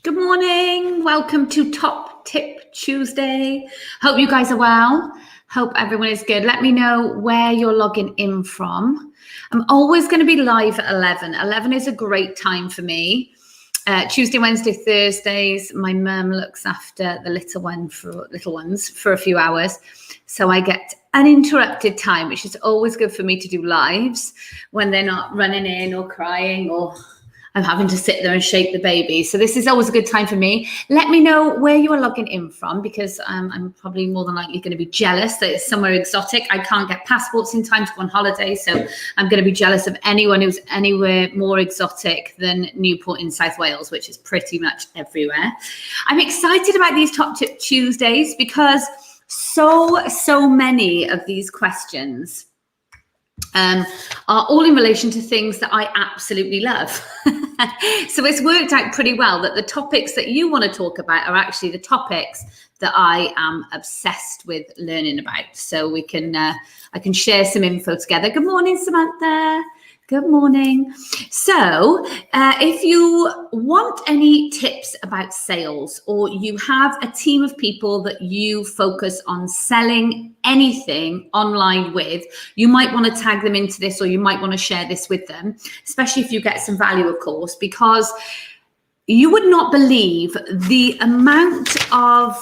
Good morning. Welcome to Top Tip Tuesday. Hope you guys are well. Hope everyone is good. Let me know where you're logging in from. I'm always going to be live at 11. 11 is a great time for me. Tuesday, Wednesday, Thursdays, my mum looks after the little ones for a few hours. So I get uninterrupted time, which is always good for me to do lives when they're not running in or crying or I'm having to sit there and shake the baby. So this is always a good time for me. Let me know where you are logging in from, because I'm probably more than likely going to be jealous that it's somewhere exotic. I can't get passports in time to go on holiday. So I'm going to be jealous of anyone who's anywhere more exotic than Newport in South Wales, which is pretty much everywhere. I'm excited about these Top Tip Tuesdays because so many of these questions are all in relation to things that I absolutely love. So it's worked out pretty well that the topics that you want to talk about are actually the topics that I am obsessed with learning about. So I can share some info together. Good morning, Samantha. Good morning. So if you want any tips about sales, or you have a team of people that you focus on selling anything online with, you might want to tag them into this, or you might want to share this with them, especially if you get some value, of course, because you would not believe the amount of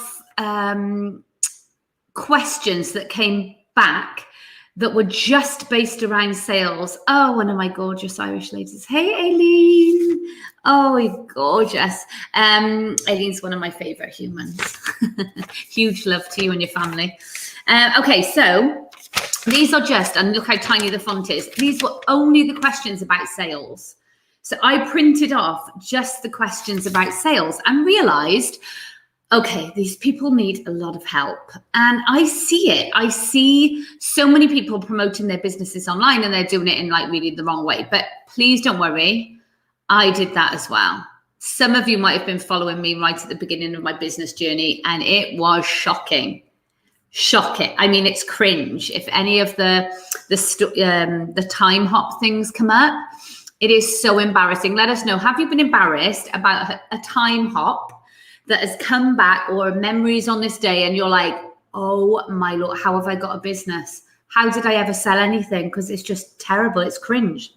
questions that came back that were just based around sales. Oh, one of my gorgeous Irish ladies. Hey, Aileen. Oh, you're gorgeous. Aileen's one of my favorite humans. Huge love to you and your family. Okay, so these are just, and look how tiny the font is. These were only the questions about sales. So I printed off just the questions about sales and realized, okay, these people need a lot of help. And I see it. I see so many people promoting their businesses online and they're doing it in like really the wrong way. But please don't worry. I did that as well. Some of you might have been following me right at the beginning of my business journey, and it was shocking. Shocking. I mean, it's cringe. If any of the time hop things come up, it is so embarrassing. Let us know. Have you been embarrassed about a time hop that has come back, or memories on this day, and you're like, oh my Lord, how have I got a business? How did I ever sell anything? Because it's just terrible. It's cringe.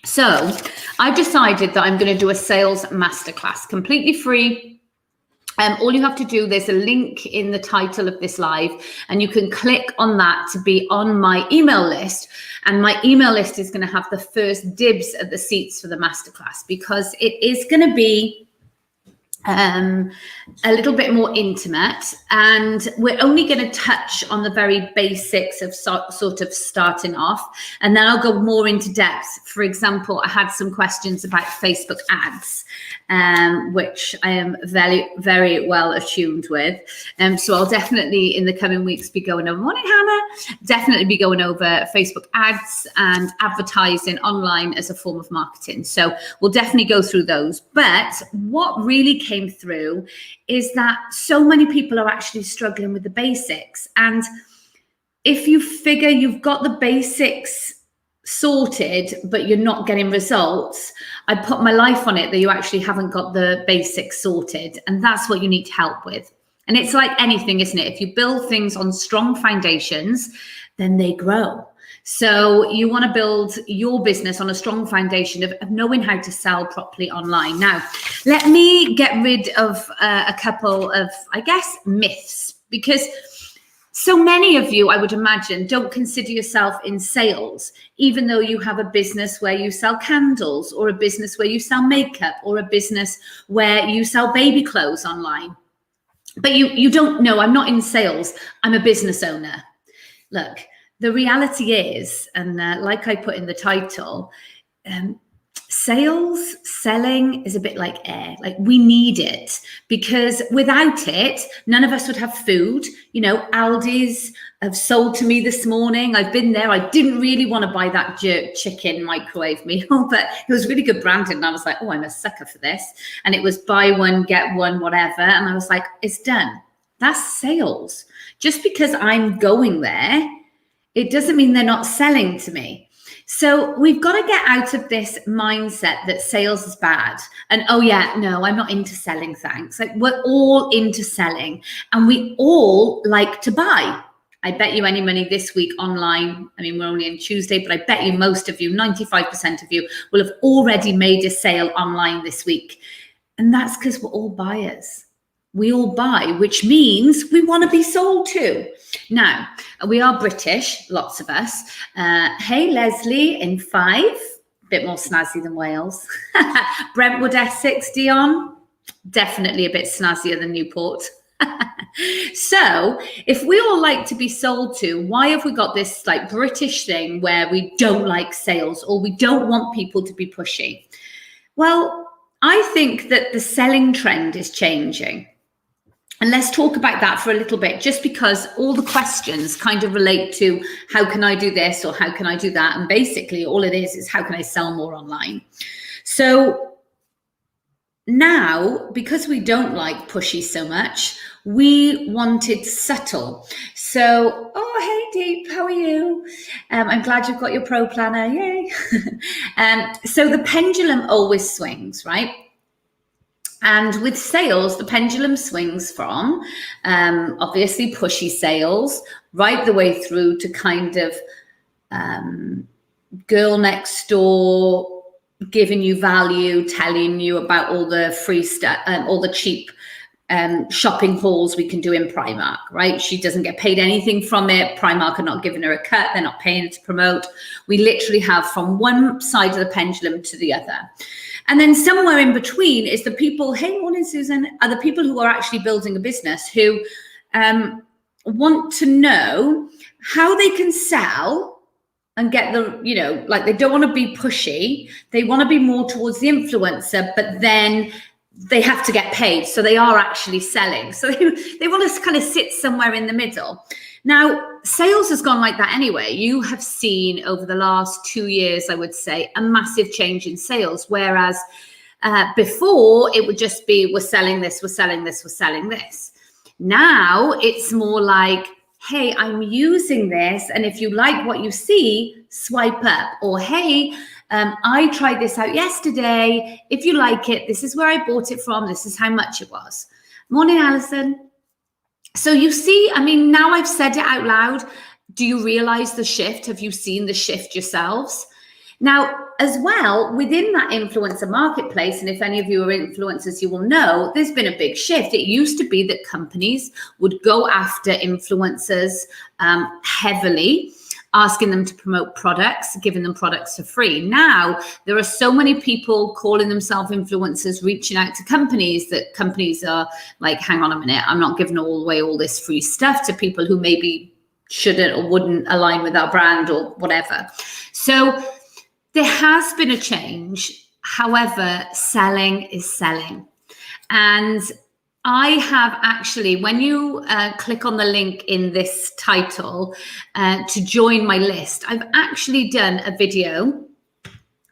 So I've decided that I'm going to do a sales masterclass, completely free. All you have to do, there's a link in the title of this live, and you can click on that to be on my email list. And my email list is going to have the first dibs at the seats for the masterclass, because it is going to be a little bit more intimate, and we're only going to touch on the very basics of sort of starting off, and then I'll go more into depth. For example, I had some questions about Facebook ads, which I am very, very well attuned with. So I'll definitely in the coming weeks be going over, morning Hannah, definitely be going over Facebook ads and advertising online as a form of marketing. So we'll definitely go through those. But what really came through is that so many people are actually struggling with the basics. And if you figure you've got the basics sorted, but you're not getting results, I put my life on it that you actually haven't got the basics sorted. And that's what you need help with. And it's like anything, isn't it? If you build things on strong foundations, then they grow. So you want to build your business on a strong foundation of knowing how to sell properly online. Now, let me get rid of a couple of, I guess, myths, because so many of you, I would imagine, don't consider yourself in sales, even though you have a business where you sell candles, or a business where you sell makeup, or a business where you sell baby clothes online. But you don't know, I'm not in sales, I'm a business owner. Look, the reality is, and like I put in the title, selling is a bit like air. Like, we need it, because without it, none of us would have food. You know, Aldi's have sold to me this morning. I've been there. I didn't really want to buy that jerk chicken microwave meal, but it was really good branded. And I was like, oh, I'm a sucker for this. And it was buy one, get one, whatever. And I was like, it's done. That's sales. Just because I'm going there, it doesn't mean they're not selling to me. So we've got to get out of this mindset that sales is bad. And oh yeah, no, I'm not into selling, thanks. Like we're all into selling and we all like to buy. I bet you any money this week online, I mean, we're only on Tuesday, but I bet you most of you, 95% of you will have already made a sale online this week. And that's because we're all buyers. We all buy, which means we want to be sold to. Now, we are British, lots of us. Hey, Leslie in 5, a bit more snazzy than Wales. Brentwood, Essex, Dion, definitely a bit snazzier than Newport. So if we all like to be sold to, why have we got this like British thing where we don't like sales or we don't want people to be pushy? Well, I think that the selling trend is changing. And let's talk about that for a little bit, just because all the questions kind of relate to how can I do this or how can I do that? And basically all it is how can I sell more online? So now, because we don't like pushy so much, we wanted subtle. So, oh, hey, Deep, how are you? I'm glad you've got your pro planner, yay. So the pendulum always swings, right? And with sales, the pendulum swings from obviously pushy sales right the way through to kind of girl next door, giving you value, telling you about all the free stuff, all the cheap shopping hauls we can do in Primark, right? She doesn't get paid anything from it. Primark are not giving her a cut. They're not paying her to promote. We literally have from one side of the pendulum to the other. And then somewhere in between is the people, hey, morning, Susan, are the people who are actually building a business who want to know how they can sell and get the, you know, like they don't want to be pushy. They want to be more towards the influencer, but then they have to get paid. So they are actually selling. So they want to kind of sit somewhere in the middle. Now, sales has gone like that anyway. You have seen over the last 2 years, I would say, a massive change in sales. Whereas before it would just be, we're selling this, we're selling this, we're selling this. Now it's more like, hey, I'm using this. And if you like what you see, swipe up. Or, hey, I tried this out yesterday. If you like it, this is where I bought it from. This is how much it was. Morning, Alison. So you see, I mean, now I've said it out loud. Do you realize the shift? Have you seen the shift yourselves? Now, as well, within that influencer marketplace, and if any of you are influencers, you will know there's been a big shift. It used to be that companies would go after influencers heavily, asking them to promote products, giving them products for free. Now, there are so many people calling themselves influencers, reaching out to companies that companies are like, hang on a minute, I'm not giving away all this free stuff to people who maybe shouldn't or wouldn't align with our brand or whatever. So there has been a change. However, selling is selling. And I have actually, when you click on the link in this title to join my list, I've actually done a video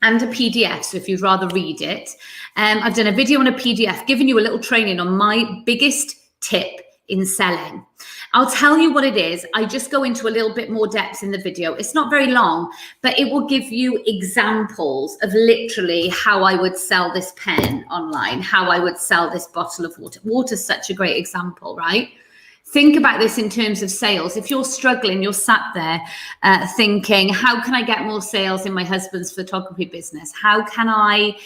and a PDF. So if you'd rather read it, I've done a video and a PDF, giving you a little training on my biggest tip in selling. I'll tell you what it is. I just go into a little bit more depth in the video. It's not very long, but it will give you examples of literally how I would sell this pen online, how I would sell this bottle of water. Water's such a great example, right? Think about this in terms of sales. If you're struggling, you're sat there thinking, how can I get more sales in my husband's photography business? How can I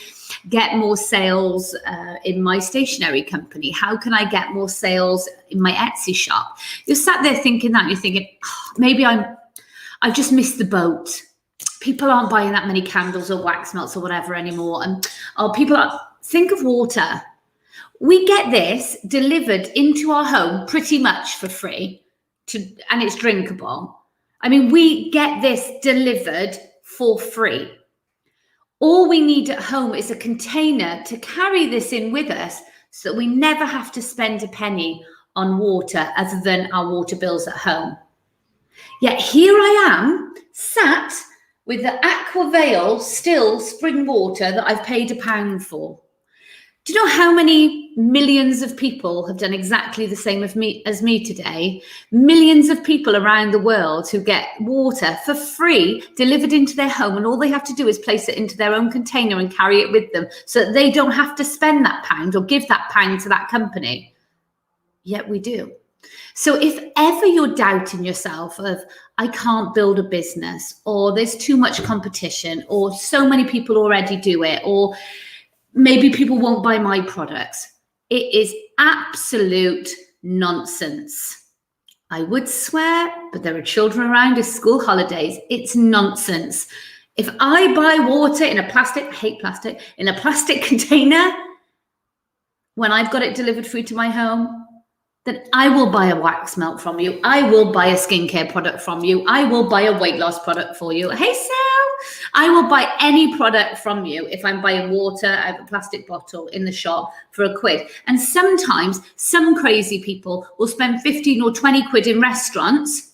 get more sales in my stationery company? How can I get more sales in my Etsy shop? You're sat there thinking that, and you're thinking, oh, maybe I've just missed the boat. People aren't buying that many candles or wax melts or whatever anymore. And think of water. We get this delivered into our home pretty much for free, and it's drinkable. I mean, we get this delivered for free. All we need at home is a container to carry this in with us so that we never have to spend a penny on water other than our water bills at home. Yet here I am, sat with the Aqua Veil still spring water that I've paid £1 for. Do you know how many millions of people have done exactly the same as me today? Millions of people around the world who get water for free delivered into their home, and all they have to do is place it into their own container and carry it with them so that they don't have to spend that pound or give that pound to that company. Yet we do. So if ever you're doubting yourself of, I can't build a business, or there's too much competition, or so many people already do it, or maybe people won't buy my products, it is absolute nonsense. I would swear, but there are children around, it's school holidays. It's nonsense. If I buy water in a plastic, I hate plastic, in a plastic container, when I've got it delivered free to my home, then I will buy a wax melt from you. I will buy a skincare product from you. I will buy a weight loss product for you. Hey, Sal, I will buy any product from you if I'm buying water out of a plastic bottle in the shop for £1. And sometimes some crazy people will spend 15 or 20 quid in restaurants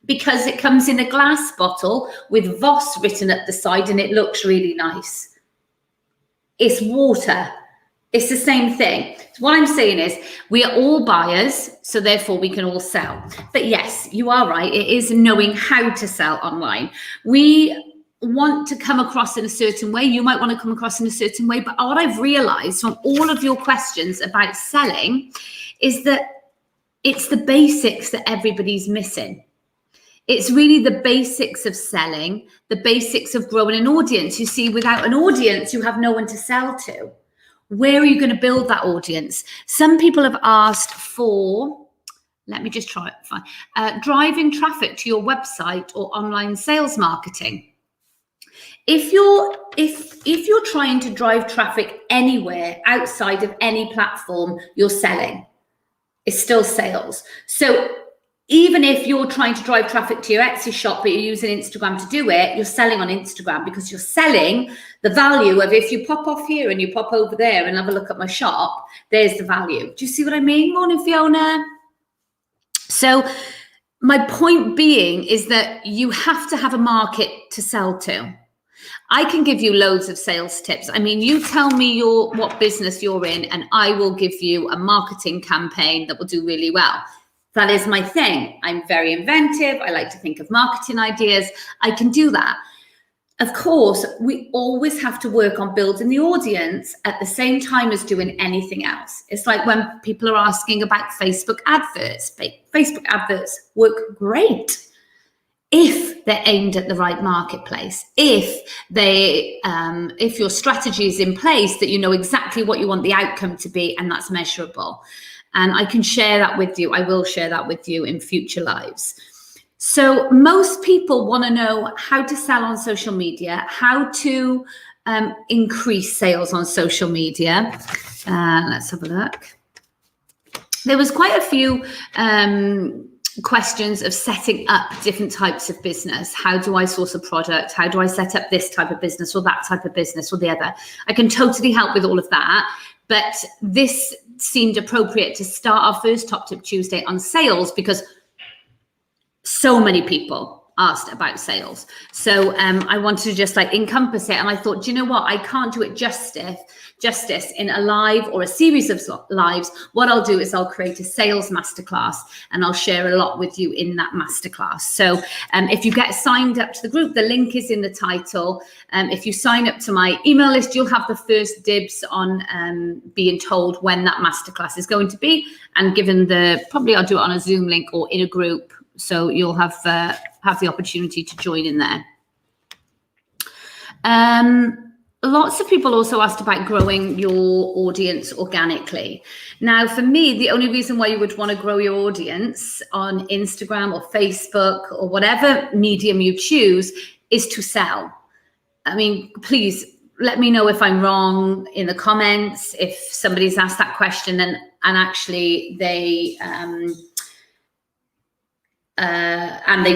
because it comes in a glass bottle with Voss written at the side and it looks really nice. It's water. It's the same thing. So what I'm saying is we are all buyers, so therefore we can all sell. But yes, you are right. It is knowing how to sell online. We want to come across in a certain way. You might want to come across in a certain way. But what I've realized from all of your questions about selling is that it's the basics that everybody's missing. It's really the basics of selling, the basics of growing an audience. You see, without an audience, you have no one to sell to. Where are you going to build that audience? Some people have asked for, let me just try it, driving traffic to your website or online sales marketing. If you're trying to drive traffic anywhere outside of any platform, you're selling. It's still sales. So even if you're trying to drive traffic to your Etsy shop, but you're using Instagram to do it, you're selling on Instagram because you're selling the value of, if you pop off here and you pop over there and have a look at my shop, there's the value. Do you see what I mean? Morning, Fiona. So my point being is that you have to have a market to sell to. I can give you loads of sales tips. I mean, you tell me what business you're in and I will give you a marketing campaign that will do really well. That is my thing. I'm very inventive. I like to think of marketing ideas. I can do that. Of course, we always have to work on building the audience at the same time as doing anything else. It's like when people are asking about Facebook adverts. Facebook adverts work great if they're aimed at the right marketplace. If your strategy is in place, that you know exactly what you want the outcome to be, and that's measurable. And I can share that with you. I will share that with you in future lives. So most people want to know how to sell on social media, how to increase sales on social media. Let's have a look. There was quite a few questions of setting up different types of business. How do I source a product? How do I set up this type of business or that type of business or the other? I can totally help with all of that. But this seemed appropriate to start our first Top Tip Tuesday on sales because so many people asked about sales. So I wanted to just like encompass it. And I thought, do you know what? I can't do it justice in a live or a series of lives. What I'll do is I'll create a sales masterclass and I'll share a lot with you in that masterclass. So if you get signed up to the group, the link is in the title. If you sign up to my email list, you'll have the first dibs on being told when that masterclass is going to be. And given probably I'll do it on a Zoom link or in a group. So you'll have the opportunity to join in there. Lots of people also asked about growing your audience organically. Now, for me, the only reason why you would want to grow your audience on Instagram or Facebook or whatever medium you choose is to sell. I mean, please let me know if I'm wrong in the comments, if somebody's asked that question and actually they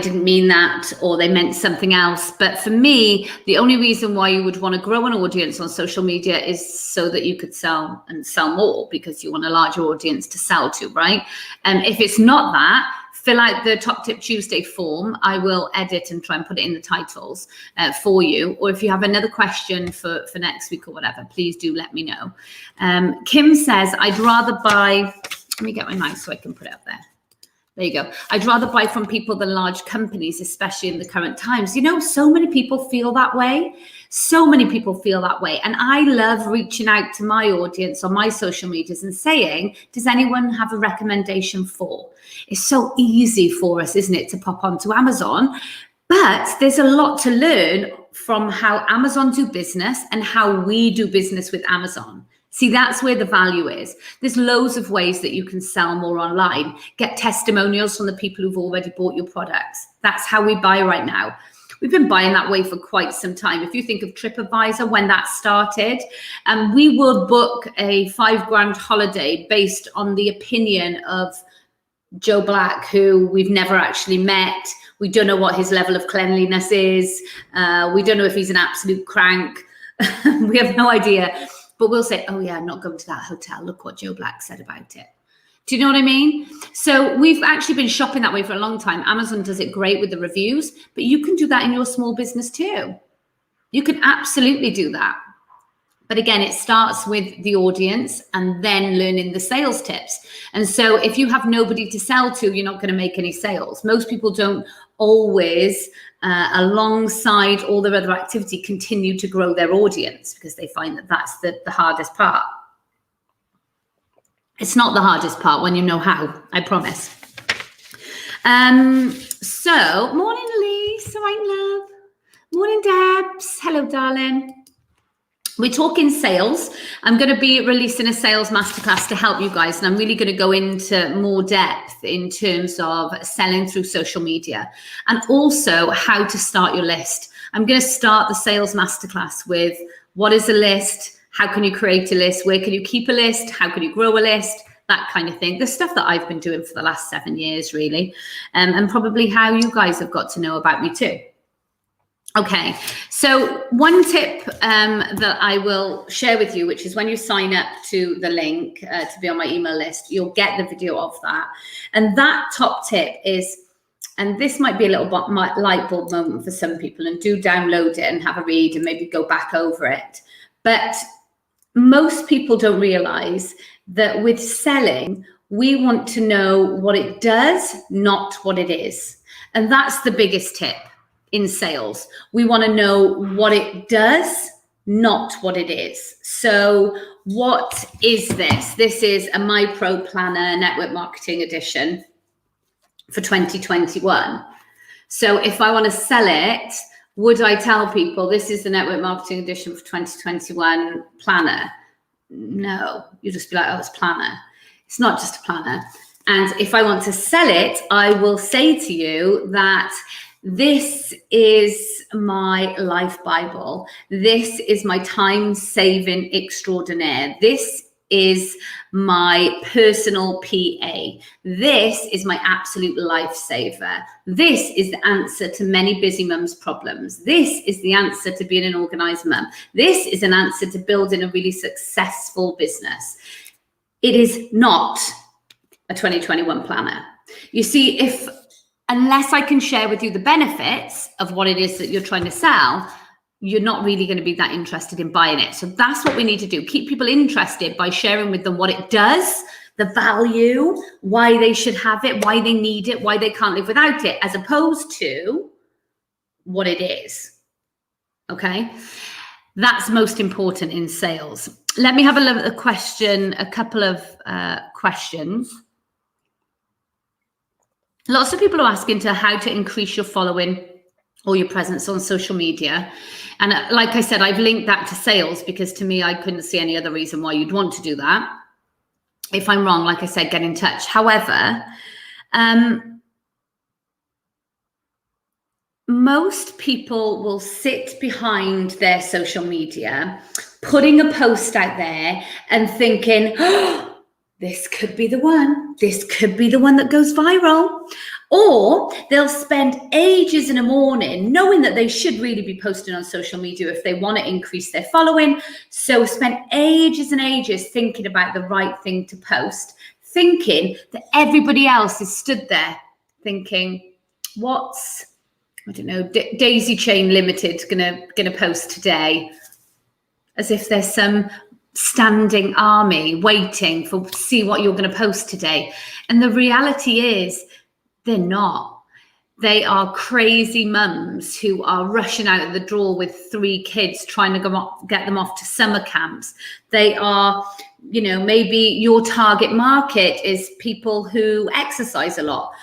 didn't mean that, or they meant something else. But for me, the only reason why you would want to grow an audience on social media is so that you could sell and sell more, because you want a larger audience to sell to, right? And if it's not that, fill out the Top Tip Tuesday form. I will edit and try and put it in the titles for you. Or if you have another question for next week or whatever, please do let me know. Kim says, I'd rather buy, let me get my mouse so I can put it up there. There you go. I'd rather buy from people than large companies, especially in the current times. You know, so many people feel that way. So many people feel that way. And I love reaching out to my audience on my social medias and saying, does anyone have a recommendation for? It's so easy for us, isn't it, to pop onto Amazon? But there's a lot to learn from how Amazon do business and how we do business with Amazon. See, that's where the value is. There's loads of ways that you can sell more online. Get testimonials from the people who've already bought your products. That's how we buy right now. We've been buying that way for quite some time. If you think of TripAdvisor, when that started, we would book a $5,000 holiday based on the opinion of Joe Black, who we've never actually met. We don't know what his level of cleanliness is. We don't know if he's an absolute crank. We have no idea. But we'll say, oh yeah, I'm not going to that hotel. Look what Joe Black said about it. Do you know what I mean? So we've actually been shopping that way for a long time. Amazon does it great with the reviews, but you can do that in your small business too. You can absolutely do that. But again, it starts with the audience and then learning the sales tips. And so if you have nobody to sell to, you're not going to make any sales. Most people don't always, alongside all their other activity, continue to grow their audience because they find that that's the hardest part. It's not the hardest part when you know how, I promise. So, morning, Elise. All right, love. Morning, Debs. Hello, darling. We're talking sales. I'm going to be releasing a sales masterclass to help you guys. And I'm really going to go into more depth in terms of selling through social media and also how to start your list. I'm going to start the sales masterclass with what is a list? How can you create a list? Where can you keep a list? How can you grow a list? That kind of thing. The stuff that I've been doing for the last 7 years, really. And probably how you guys have got to know about me too. Okay, so one tip that I will share with you, which is when you sign up to the link to be on my email list, you'll get the video of that. And that top tip is, and this might be a little bit light bulb moment for some people, and do download it and have a read and maybe go back over it. But most people don't realize that with selling, we want to know what it does, not what it is. And that's the biggest tip. In sales, we want to know what it does, not what it is. So what is this? This is a My Pro Planner Network Marketing Edition for 2021. So if I want to sell it, would I tell people this is the Network Marketing Edition for 2021 planner? No, you just be like, oh, it's planner. It's not just a planner. And if I want to sell it, I will say to you that this is my life Bible. This is my time-saving extraordinaire. This is my personal PA. This is my absolute lifesaver. This is the answer to many busy mums' problems. This is the answer to being an organized mum. This is an answer to building a really successful business. It is not a 2021 planner. You see, unless I can share with you the benefits of what it is that you're trying to sell, you're not really going to be that interested in buying it. So that's what we need to do. Keep people interested by sharing with them what it does, the value, why they should have it, why they need it, why they can't live without it, as opposed to what it is. Okay? That's most important in sales. Let me have a look at the question, a couple of questions. Lots of people are asking how to increase your following or your presence on social media. And like I said, I've linked that to sales because to me, I couldn't see any other reason why you'd want to do that. If I'm wrong, like I said, get in touch. However, most people will sit behind their social media, putting a post out there and thinking, oh, this could be the one. This could be the one that goes viral. Or they'll spend ages in the morning knowing that they should really be posting on social media if they want to increase their following. So spend ages and ages thinking about the right thing to post, thinking that everybody else is stood there thinking, what's, I don't know, Daisy Chain Limited gonna post today, as if there's some standing army waiting for see what you're going to post today. And the reality is they're not. They are crazy mums who are rushing out of the door with 3 kids, trying to get them off to summer camps. They are, maybe your target market is people who exercise a lot.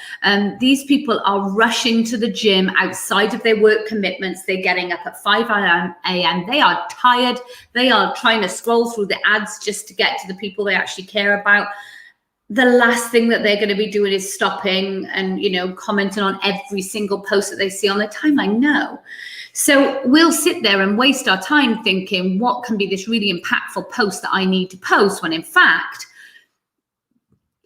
These people are rushing to the gym outside of their work commitments. They're getting up at 5 a.m. They are tired. They are trying to scroll through the ads just to get to the people they actually care about. The last thing that they're going to be doing is stopping and, commenting on every single post that they see on their timeline. No. So we'll sit there and waste our time thinking, what can be this really impactful post that I need to post, when in fact,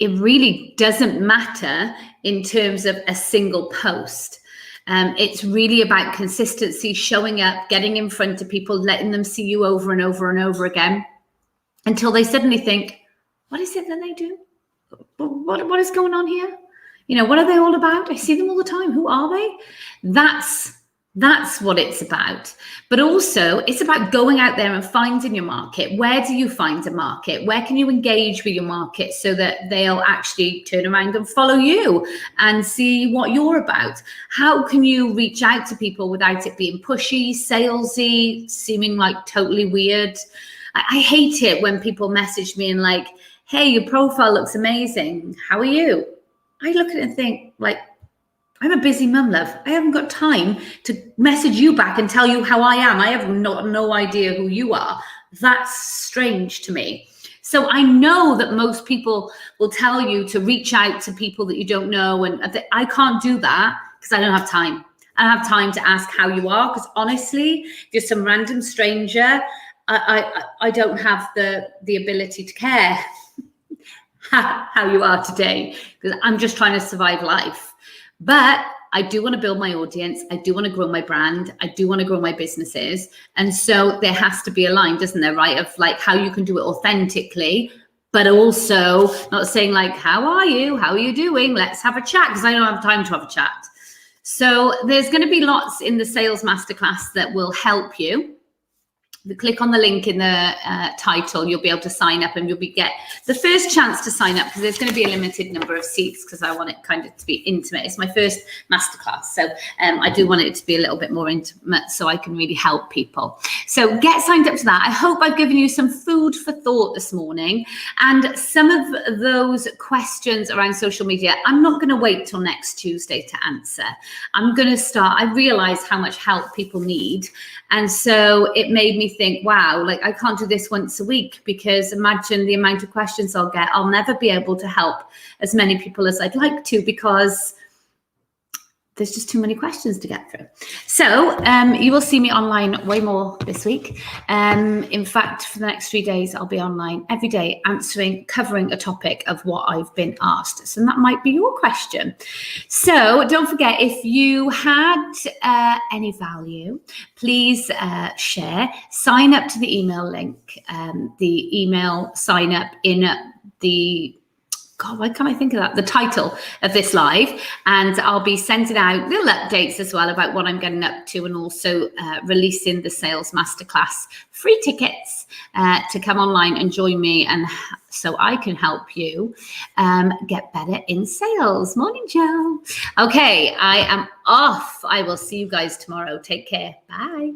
it really doesn't matter in terms of a single post. It's really about consistency, showing up, getting in front of people, letting them see you over and over and over again until they suddenly think, what is it that they do? What is going on here? What are they all about? I see them all the time. Who are they? That's what it's about. But also it's about going out there and finding your market. Where do you find a market? Where can you engage with your market so that they'll actually turn around and follow you and see what you're about? How can you reach out to people without it being pushy, salesy, seeming like totally weird? I hate it when people message me and like, hey, your profile looks amazing. How are you? I look at it and think, like, I'm a busy mum, love. I haven't got time to message you back and tell you how I am. I have no idea who you are. That's strange to me. So I know that most people will tell you to reach out to people that you don't know. And I can't do that because I don't have time. I don't have time to ask how you are, because honestly, just some random stranger, I don't have the ability to care how you are today, because I'm just trying to survive life. But I do want to build my audience. I do want to grow my brand. I do want to grow my businesses. And so there has to be a line, doesn't there, right? Of like how you can do it authentically, but also not saying like, how are you? How are you doing? Let's have a chat, because I don't have time to have a chat. So there's going to be lots in the sales masterclass that will help you. Click on the link in the title, you'll be able to sign up, and you'll get the first chance to sign up, because there's going to be a limited number of seats, because I want it kind of to be intimate. It's my first masterclass, so I do want it to be a little bit more intimate so I can really help people. So get signed up to that. I hope I've given you some food for thought this morning, and some of those questions around social media, I'm not going to wait till next Tuesday to answer. I'm going to start. I realize how much help people need, and so it made me think, wow, like I can't do this once a week, because imagine the amount of questions I'll get. I'll never be able to help as many people as I'd like to, because there's just too many questions to get through. So you will see me online way more this week. In fact, for the next 3 days, I'll be online every day covering a topic of what I've been asked. So that might be your question. So don't forget, if you had any value, please share, sign up to the email link, the email sign up in the God, why can't I think of that? The title of this live, and I'll be sending out little updates as well about what I'm getting up to, and also releasing the sales masterclass free tickets to come online and join me, and so I can help you get better in sales. Morning, Joe. Okay, I am off. I will see you guys tomorrow. Take care. Bye.